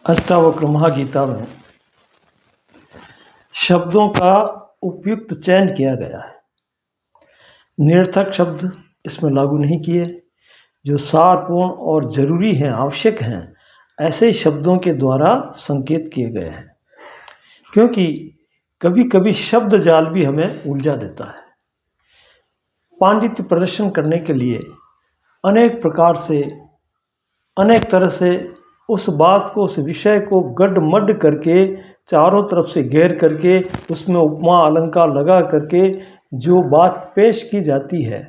अष्टावक्र महागीता में शब्दों का उपयुक्त चयन किया गया है। निरर्थक शब्द इसमें लागू नहीं किए, जो सारपूर्ण और जरूरी हैं, आवश्यक हैं, ऐसे शब्दों के द्वारा संकेत किए गए हैं। क्योंकि कभी कभी शब्द जाल भी हमें उलझा देता है। पांडित्य प्रदर्शन करने के लिए अनेक प्रकार से, अनेक तरह से उस बात को, उस विषय को गड्ढ-मड्ढ करके, चारों तरफ से घेर करके, उसमें उपमा अलंकार लगा करके जो बात पेश की जाती है,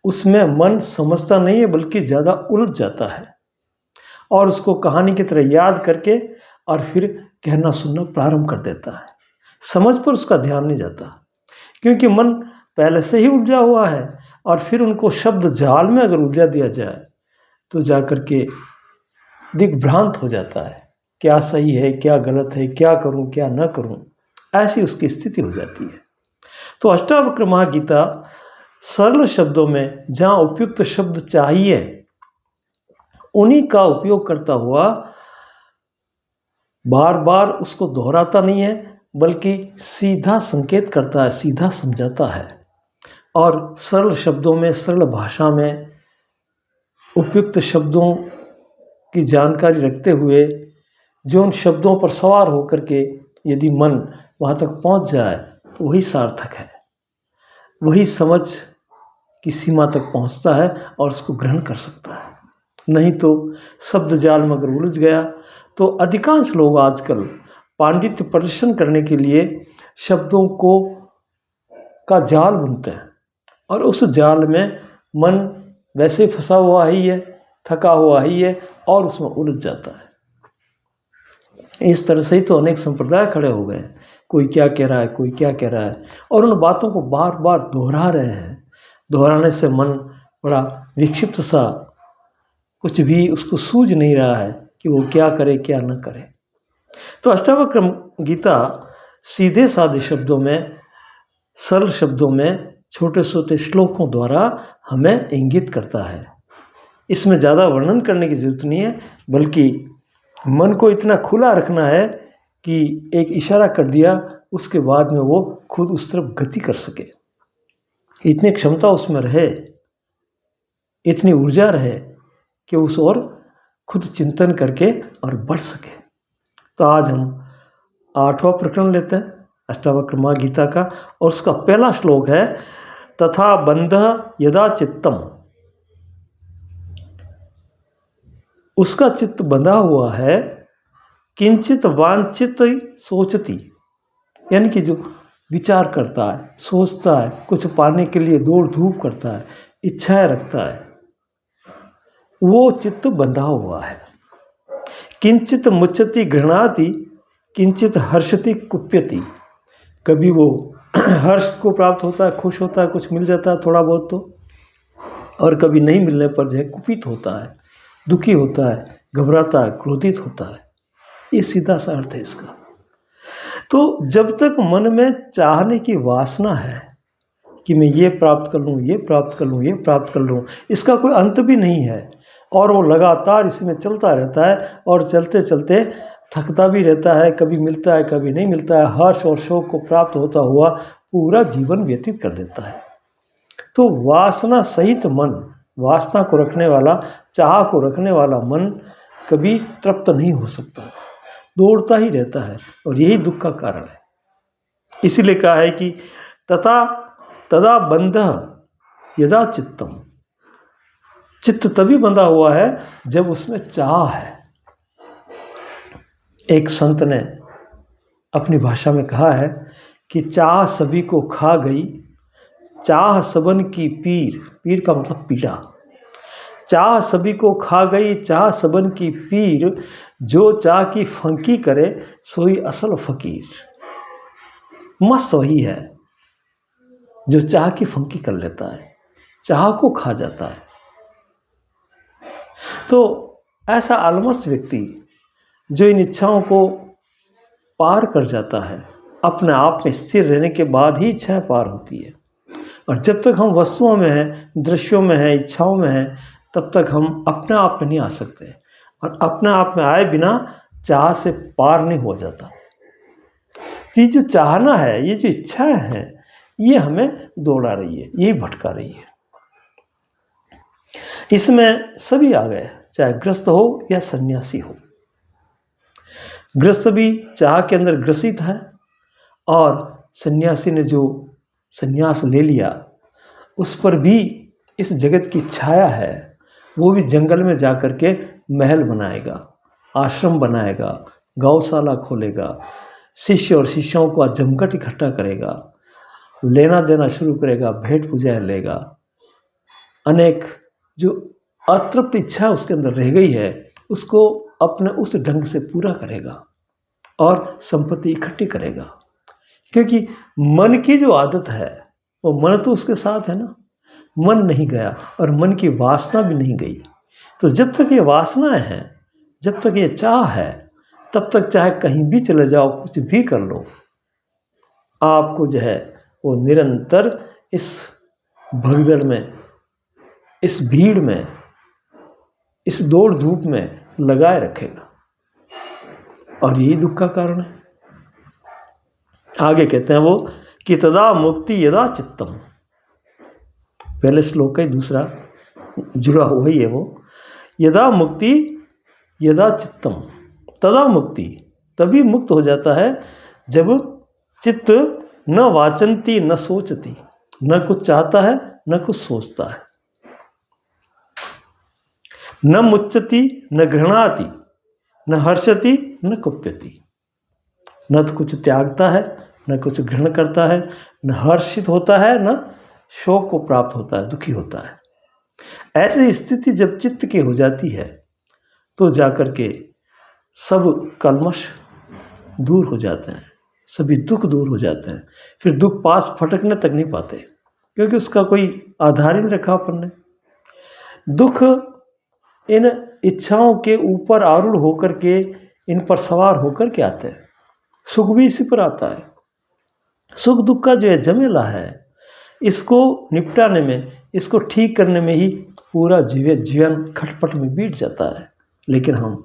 उसमें मन समझता नहीं है, बल्कि ज़्यादा उलझ जाता है और उसको कहानी की तरह याद करके और फिर कहना सुनना प्रारंभ कर देता है। समझ पर उसका ध्यान नहीं जाता, क्योंकि मन पहले से ही उलझा हुआ है। और फिर उनको शब्द जाल में अगर उलझा दिया जाए तो जाकर के दिग्भ्रांत हो जाता है, क्या सही है, क्या गलत है, क्या करूं, क्या न करूं, ऐसी उसकी स्थिति हो जाती है। तो अष्टावक्र महागीता सरल शब्दों में जहां उपयुक्त शब्द चाहिए उन्हीं का उपयोग करता हुआ बार बार उसको दोहराता नहीं है, बल्कि सीधा संकेत करता है, सीधा समझाता है और सरल शब्दों में, सरल भाषा में उपयुक्त शब्दों की जानकारी रखते हुए जो उन शब्दों पर सवार होकर के यदि मन वहाँ तक पहुँच जाए तो वही सार्थक है, वही समझ की सीमा तक पहुँचता है और उसको ग्रहण कर सकता है। नहीं तो शब्द जाल में अगर उलझ गया तो अधिकांश लोग आजकल पांडित्य प्रदर्शन करने के लिए शब्दों को का जाल बुनते हैं और उस जाल में मन वैसे फंसा हुआ ही है, थका हुआ ही है और उसमें उलझ जाता है। इस तरह से ही तो अनेक संप्रदाय खड़े हो गए, कोई क्या कह रहा है, कोई क्या कह रहा है, और उन बातों को बार बार दोहरा रहे हैं। दोहराने से मन बड़ा विक्षिप्त सा, कुछ भी उसको सूझ नहीं रहा है कि वो क्या करे क्या न करे। तो अष्टावक्र गीता सीधे साधे शब्दों में, सरल शब्दों में, छोटे छोटे श्लोकों द्वारा हमें इंगित करता है। इसमें ज़्यादा वर्णन करने की जरूरत नहीं है, बल्कि मन को इतना खुला रखना है कि एक इशारा कर दिया, उसके बाद में वो खुद उस तरफ गति कर सके, इतनी क्षमता उसमें रहे, इतनी ऊर्जा रहे कि उस ओर खुद चिंतन करके और बढ़ सके। तो आज हम 8वां प्रकरण लेते हैं अष्टावक्र महागीता का, और उसका पहला श्लोक है तथा बंधः यदा चित्तम। उसका चित्त बंधा हुआ है, किंचित वांछित सोचती, यानी कि जो विचार करता है, सोचता है, कुछ पाने के लिए दौड़ धूप करता है, इच्छाएं रखता है, वो चित्त बंधा हुआ है। किंचित मुच्यति घृणाति, किंचित हर्षति कुप्यति। कभी वो हर्ष को प्राप्त होता है, खुश होता है, कुछ मिल जाता है थोड़ा बहुत तो, और कभी नहीं मिलने पर जो है कुपित होता है, दुखी होता है, घबराता है, क्रोधित होता है। ये सीधा सा अर्थ है इसका। तो जब तक मन में चाहने की वासना है कि मैं ये प्राप्त कर लूँ, ये प्राप्त कर लूँ, ये प्राप्त कर लूँ, इसका कोई अंत भी नहीं है और वो लगातार इसमें चलता रहता है और चलते चलते थकता भी रहता है, कभी मिलता है, कभी नहीं मिलता है, हर्ष और शोक को प्राप्त होता हुआ पूरा जीवन व्यतीत कर देता है। तो वासना सहित मन, वासना को रखने वाला, चाह को रखने वाला मन कभी तृप्त नहीं हो सकता, दौड़ता ही रहता है और यही दुख का कारण है। इसीलिए कहा है कि तदा बंधः यदा चित्तम। चित्त तभी बंधा हुआ है जब उसमें चाह है। एक संत ने अपनी भाषा में कहा है कि चाह सभी को खा गई, चाह सबन की पीर, पीर का मतलब पीड़ा, चाह सभी को खा गई, चाह सबन की पीर, जो चाह की फंकी करे सोई असल फकीर। मस्त वही है जो चाह की फंकी कर लेता है, चाह को खा जाता है। तो ऐसा अलमस्त व्यक्ति जो इन इच्छाओं को पार कर जाता है, अपने आप में स्थिर रहने के बाद ही इच्छाएं पार होती है। और जब तक हम वस्तुओं में हैं, दृश्यों में हैं, इच्छाओं में हैं, तब तक हम अपने आप में नहीं आ सकते, और अपने आप में आए बिना चाह से पार नहीं हो जाता। ये जो चाहना है, ये जो इच्छाएं हैं, ये हमें दौड़ा रही है, यही भटका रही है। इसमें सभी आ गए, चाहे गृहस्थ हो या सन्यासी हो। गृहस्थ भी चाह के अंदर ग्रसित है, और सन्यासी ने जो सन्यास ले लिया उस पर भी इस जगत की छाया है। वो भी जंगल में जा कर के महल बनाएगा, आश्रम बनाएगा, गौशाला खोलेगा, शिष्य और शिष्यों को जमघट इकट्ठा करेगा, लेना देना शुरू करेगा, भेंट पूजा लेगा। अनेक जो अतृप्त इच्छा उसके अंदर रह गई है उसको अपने उस ढंग से पूरा करेगा और संपत्ति इकट्ठी करेगा। क्योंकि मन की जो आदत है वो मन तो उसके साथ है ना, मन नहीं गया और मन की वासना भी नहीं गई। तो जब तक ये वासनाएं हैं, जब तक ये चाह है, तब तक चाहे कहीं भी चले जाओ, कुछ भी कर लो, आपको जो है वो निरंतर इस भगदड़ में, इस भीड़ में, इस दौड़ धूप में लगाए रखेगा, और यही दुख का कारण है। आगे कहते हैं वो कि तदा मुक्ति यदा चित्तम, पहले श्लोक का ही दूसरा जुड़ा हुआ ही है वो, यदा मुक्ति यदा चित्तम, तदा मुक्ति, तभी मुक्त हो जाता है जब चित्त न वाचंती न सोचती, न कुछ चाहता है न कुछ सोचता है, न मुच्यति न घृणाति न हर्षति न कुप्यति, न तो कुछ त्यागता है न कुछ घृण करता है, न हर्षित होता है न शोक को प्राप्त होता है, दुखी होता है। ऐसी स्थिति जब चित्त की हो जाती है तो जाकर के सब कल्मश दूर हो जाते हैं, सभी दुख दूर हो जाते हैं। फिर दुख पास फटकने तक नहीं पाते, क्योंकि उसका कोई आधार ही नहीं रखा अपन ने। दुख इन इच्छाओं के ऊपर आरूढ़ होकर के, इन पर सवार होकर के आते हैं। सुख भी इसी पर आता है। सुख दुख का जो है झमेला है, इसको निपटाने में, इसको ठीक करने में ही पूरा जीवन खटपट में बीत जाता है। लेकिन हम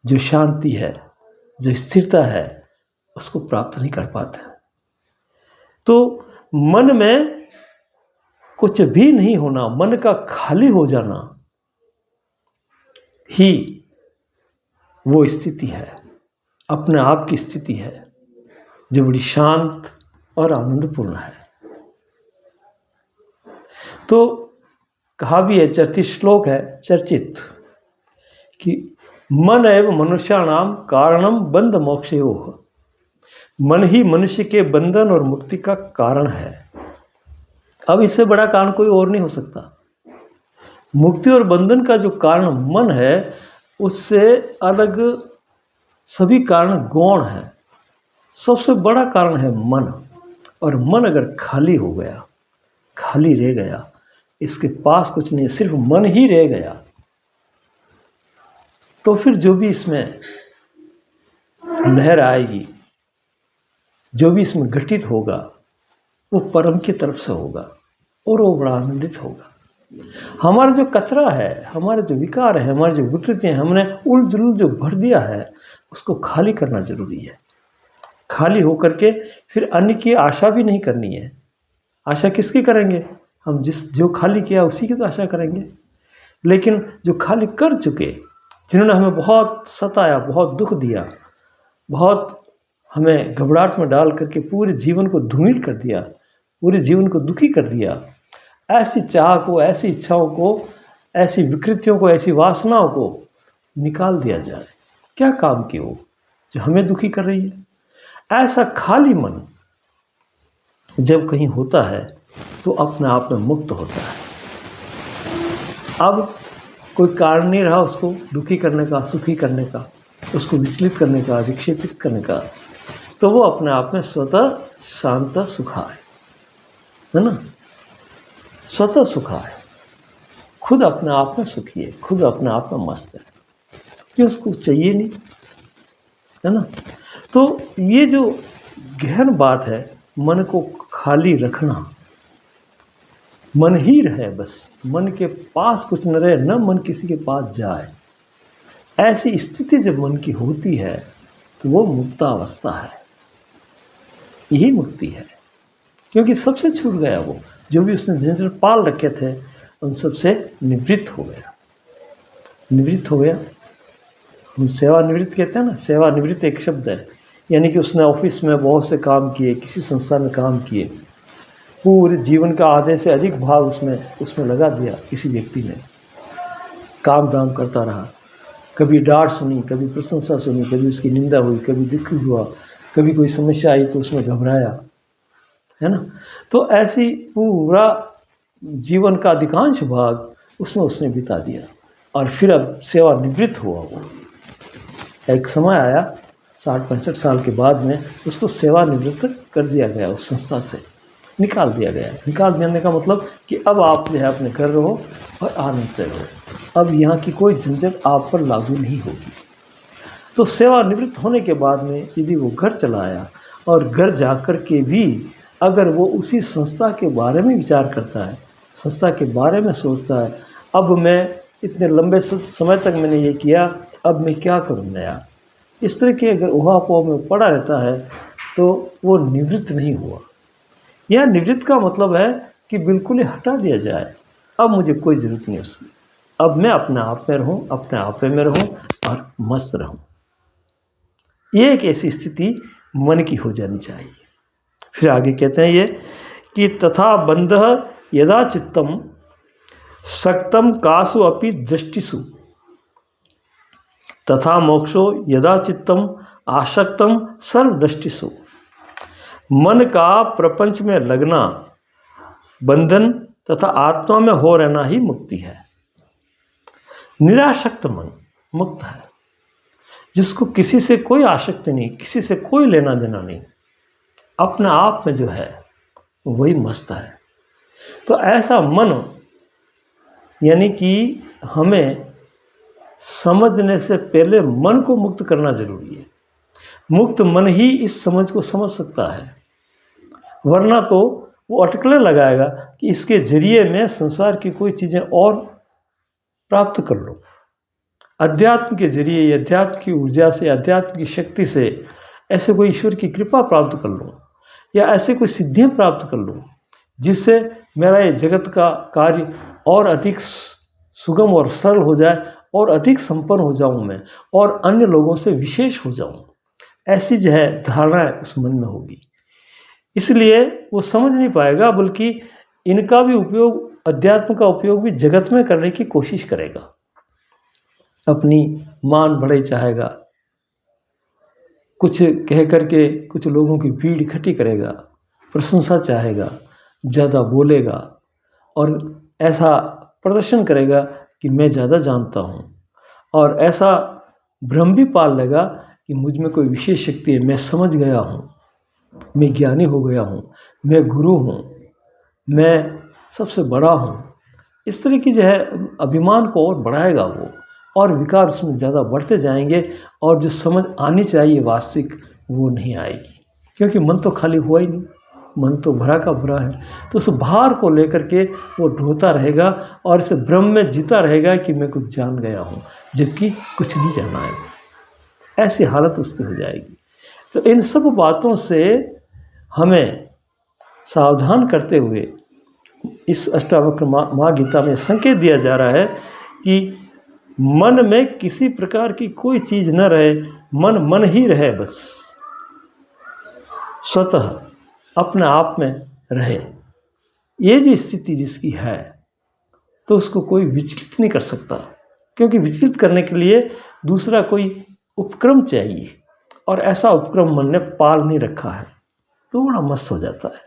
जो शांति है, जो स्थिरता है, उसको प्राप्त नहीं कर पाते। तो मन में कुछ भी नहीं होना, मन का खाली हो जाना ही वो स्थिति है, अपने आप की स्थिति है, जो बड़ी शांत और आनंदपूर्ण है। तो कहा भी है, 34 श्लोक है चर्चित, कि मन एवं मनुष्याणाम कारणम बंध मोक्षयोः, मन ही मनुष्य के बंधन और मुक्ति का कारण है। अब इससे बड़ा कारण कोई और नहीं हो सकता। मुक्ति और बंधन का जो कारण मन है, उससे अलग सभी कारण गौण है। सबसे बड़ा कारण है मन, और मन अगर खाली हो गया, खाली रह गया, इसके पास कुछ नहीं, सिर्फ मन ही रह गया, तो फिर जो भी इसमें लहर आएगी, जो भी इसमें घटित होगा, वो परम की तरफ से होगा और वो बड़ा आनंदित होगा। हमारा जो कचरा है, हमारे जो विकार है, हमारी जो विकृतियाँ, हमने उल जुल जो भर दिया है, उसको खाली करना जरूरी है। खाली होकर के फिर अन्य की आशा भी नहीं करनी है। आशा किसकी करेंगे? हम जो खाली किया उसी की तो आशा करेंगे। लेकिन जो खाली कर चुके, जिन्होंने हमें बहुत सताया, बहुत दुख दिया, बहुत हमें घबराहट में डाल करके पूरे जीवन को धूमिल कर दिया, पूरे जीवन को दुखी कर दिया, ऐसी चाह को, ऐसी इच्छाओं को, ऐसी विकृतियों को, ऐसी वासनाओं को निकाल दिया जाए। क्या काम की वो जो हमें दुखी कर रही है? ऐसा खाली मन जब कहीं होता है तो अपने आप में मुक्त होता है। अब कोई कारण नहीं रहा उसको दुखी करने का, सुखी करने का, उसको विचलित करने का, विक्षेपित करने का, तो वो अपने आप में स्वतः शांत सुखा है ना, स्वतः सुखा है, खुद अपने आप में सुखी है, खुद अपने आप में मस्त है, कि उसको चाहिए नहीं, है ना। तो ये जो गहन बात है, मन को खाली रखना, मन ही रहे बस, मन के पास कुछ न रहे, न मन किसी के पास जाए, ऐसी स्थिति जब मन की होती है तो वो मुक्तावस्था है, यही मुक्ति है। क्योंकि सबसे छूट गया, वो जो भी उसने झंझट पाल रखे थे उन सबसे निवृत्त हो गया, निवृत्त हो गया। हम सेवानिवृत्त कहते हैं ना, सेवानिवृत्त एक शब्द है, यानी कि उसने ऑफिस में बहुत से काम किए, किसी संस्था में काम किए, पूरे जीवन का आधे से अधिक भाग उसमें लगा दिया। किसी व्यक्ति ने काम धाम करता रहा, कभी डांट सुनी, कभी प्रशंसा सुनी, कभी उसकी निंदा हुई, कभी दुख हुआ, कभी कोई समस्या आई तो उसमें घबराया, है ना। तो ऐसी पूरा जीवन का अधिकांश भाग उसमें उसने बिता दिया और फिर अब सेवानिवृत्त हुआ। वो एक समय आया 60-65 साल के बाद में उसको सेवानिवृत्त कर दिया गया, उस संस्था से निकाल दिया गया। निकाल देने का मतलब कि अब आप जो है अपने घर रहो और आनंद से रहो, अब यहाँ की कोई झंझट आप पर लागू नहीं होगी। तो सेवानिवृत्त होने के बाद में यदि वो घर चला आया और घर जाकर के भी अगर वो उसी संस्था के बारे में विचार करता है, संस्था के बारे में सोचता है, अब मैं इतने लंबे समय तक मैंने ये किया, अब मैं क्या करूँ नया, इस तरह के अगर उहापोह में पड़ा रहता है तो वो निवृत्त नहीं हुआ। यह निवृत्त का मतलब है कि बिल्कुल ही हटा दिया जाए, अब मुझे कोई ज़रूरत नहीं उसकी, अब मैं अपने आप में रहूँ, अपने आप में रहूँ और मस्त रहूँ। ये एक ऐसी स्थिति मन की हो जानी चाहिए। फिर आगे कहते हैं ये कि तथा बंधः यदा चित्तम सक्तम कासु अपि दृष्टिसु तथा मोक्षो यदा चित्तम आसक्तम सर्वदृष्टिसु। मन का प्रपंच में लगना, बंधन तथा आत्मा में हो रहना ही मुक्ति है। निरासक्त मन मुक्त है, जिसको किसी से कोई आसक्ति नहीं, किसी से कोई लेना देना नहीं, अपने आप में जो है वही मस्त है। तो ऐसा मन, यानी कि हमें समझने से पहले मन को मुक्त करना जरूरी है। मुक्त मन ही इस समझ को समझ सकता है, वरना तो वो अटकलें लगाएगा कि इसके जरिए मैं संसार की कोई चीज़ें और प्राप्त कर लूँ। अध्यात्म के जरिए, अध्यात्म की ऊर्जा से, अध्यात्म की शक्ति से ऐसे कोई ईश्वर की कृपा प्राप्त कर लूँ या ऐसे कोई सिद्धियाँ प्राप्त कर लूँ जिससे मेरा ये जगत का कार्य और अधिक सुगम और सरल हो जाए और अधिक संपन्न हो जाऊँ मैं और अन्य लोगों से विशेष हो जाऊँ। ऐसी जो है धारणा उस मन में होगी, इसलिए वो समझ नहीं पाएगा, बल्कि इनका भी उपयोग, अध्यात्म का उपयोग भी जगत में करने की कोशिश करेगा। अपनी मान बढ़ाई चाहेगा, कुछ कह करके कुछ लोगों की भीड़ इकट्ठी करेगा, प्रशंसा चाहेगा, ज़्यादा बोलेगा और ऐसा प्रदर्शन करेगा कि मैं ज़्यादा जानता हूँ, और ऐसा भ्रम भी पाल लेगा कि मुझ में कोई विशेष शक्ति है, मैं समझ गया हूँ, मैं ज्ञानी हो गया हूँ, मैं गुरु हूँ, मैं सबसे बड़ा हूँ। इस तरह की जो है अभिमान को और बढ़ाएगा वो, और विकार उसमें ज़्यादा बढ़ते जाएंगे और जो समझ आनी चाहिए वास्तविक वो नहीं आएगी, क्योंकि मन तो खाली हुआ ही नहीं, मन तो भरा का भरा है। तो उस भार को लेकर के वो ढोता रहेगा और इस भ्रम में जीता रहेगा कि मैं कुछ जान गया हूँ, जबकि कुछ नहीं जाना है। ऐसी हालत उसकी हो जाएगी। तो इन सब बातों से हमें सावधान करते हुए इस अष्टावक्र महागीता में संकेत दिया जा रहा है कि मन में किसी प्रकार की कोई चीज़ न रहे, मन मन ही रहे, बस स्वतः अपने आप में रहे। ये जो स्थिति जिसकी है तो उसको कोई विचलित नहीं कर सकता, क्योंकि विचलित करने के लिए दूसरा कोई उपक्रम चाहिए, और ऐसा उपक्रम मन ने पाल नहीं रखा है, तो बड़ा मस्त हो जाता है।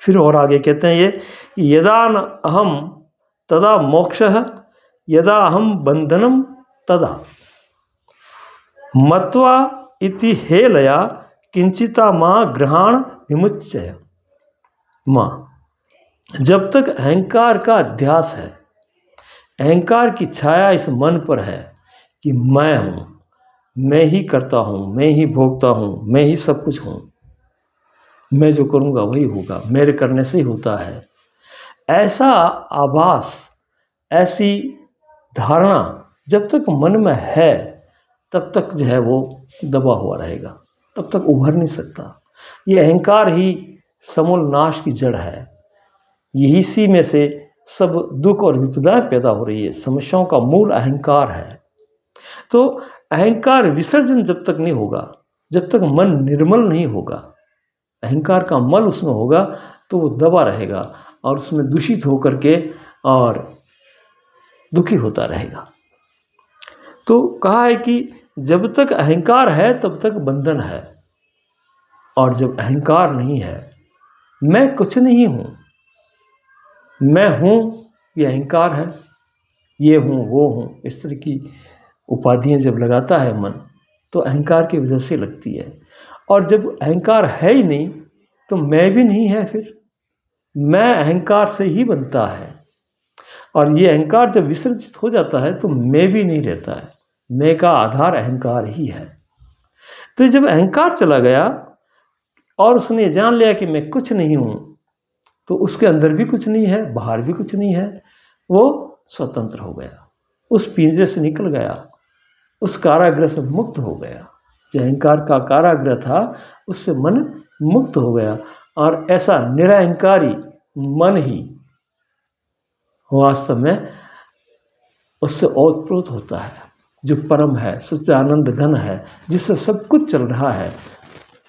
फिर और आगे कहते हैं ये कि यदा न अहम तदा मोक्षः यदा अहम बंधनम तदा मत्वा इति हेलया किंचिता माँ ग्रहण विमुच्य। माँ, जब तक अहंकार का अध्यास है, अहंकार की छाया इस मन पर है कि मैं हूँ, मैं ही करता हूँ, मैं ही भोगता हूँ, मैं ही सब कुछ हूँ, मैं जो करूँगा वही होगा, मेरे करने से ही होता है, ऐसा आभास, ऐसी धारणा जब तक मन में है तब तक जो है वो दबा हुआ रहेगा, तब तक उभर नहीं सकता। ये अहंकार ही समूल नाश की जड़ है। यही सी में से सब दुख और विपदाएं पैदा हो रही है। समस्याओं का मूल अहंकार है। तो अहंकार विसर्जन जब तक नहीं होगा, जब तक मन निर्मल नहीं होगा, अहंकार का मल उसमें होगा तो वो दबा रहेगा और उसमें दूषित होकर के और दुखी होता रहेगा। तो कहा है कि जब तक अहंकार है तब तक बंधन है, और जब अहंकार नहीं है, मैं कुछ नहीं हूँ, मैं हूँ ये अहंकार है, ये हूँ वो हूँ, इस तरह की उपाधियाँ जब लगाता है मन तो अहंकार की वजह से लगती है। और जब अहंकार है ही नहीं तो मैं भी नहीं है, फिर मैं अहंकार से ही बनता है। और ये अहंकार जब विसर्जित हो जाता है तो मैं भी नहीं रहता है। मैं का आधार अहंकार ही है। तो जब अहंकार चला गया और उसने जान लिया कि मैं कुछ नहीं हूँ, तो उसके अंदर भी कुछ नहीं है, बाहर भी कुछ नहीं है, वो स्वतंत्र हो गया, उस पिंजरे से निकल गया, उस कारागृह से मुक्त हो गया। जो अहंकार का कारागृह था उससे मन मुक्त हो गया, और ऐसा निरअहंकारी मन ही वास्तव में उससे ओतप्रोत होता है, जो परम है, सच्चिदानंद घन है, जिससे सब कुछ चल रहा है,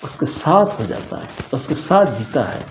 उसके साथ हो जाता है, उसके साथ जीता है।